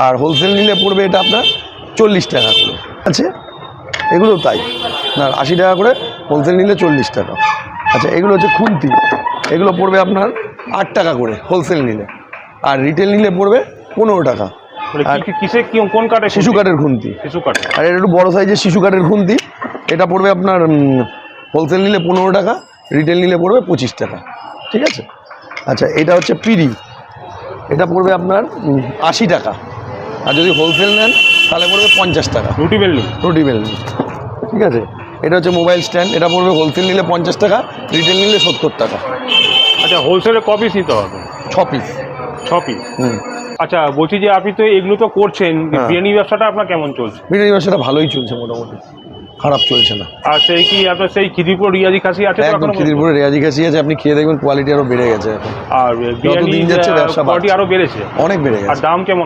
আর wholesale নিলে পড়বে এটা আপনার 40 টাকা করে আছে, এগুলো তাই না 80 টাকা করে, হোলসেল নিলে 40 টাকা। আচ্ছা এগুলো হচ্ছে খুন্তি, এগুলো পড়বে আপনার 8 টাকা করে হোলসেল নিলে, আর রিটেল নিলে পড়বে 15 টাকা। আর কিসে কি কোন কাঠের? শিশু কাঠের খুন্তি। শিশু কাঠ। আর এটা একটু বড়ো সাইজের শিশু কাঠের খুন্তি, এটা পড়বে আপনার হোলসেল নিলে 15 টাকা, রিটেল নিলে পড়বে 25 টাকা, ঠিক আছে। আচ্ছা এটা হচ্ছে পিড়ি, এটা পড়বে আপনার 80 টাকা, আর যদি হোলসেল নেন তাহলে পড়বে 50 টাকা। রুটি বেলনি? রুটি বেলনি, ঠিক আছে। এটা হচ্ছে মোবাইল স্ট্যান্ড, এটা পড়বে হোলসেল নিলে 50 টাকা, রিটেল নিলে 70 টাকা। আচ্ছা হোলসেলে ক পিস নিতে হবে? 6 পিস। 6 পিস। আচ্ছা বলছি যে আপনি তো এগুলো তো করছেন, বিরিয়ানি ব্যবসাটা আপনার কেমন চলছে? বিরিয়ানি ব্যবসাটা ভালোই চলছে, মোটামুটি খারাপ চলছে না। আর সেই কি আপনার সেই খিদিরপুর রিয়াজি খাসি আছে? একদম খিদিরপুরে রেয়াজি খাসি আছে, আপনি খেয়ে দেখবেন কোয়ালিটি আরও বেড়ে গেছে এখন। আর বিরিয়ানি দিন যাচ্ছে ব্যবসা কোয়ালিটি আরও বেড়েছে? অনেক বেড়ে গেছে। আর দাম কেমন?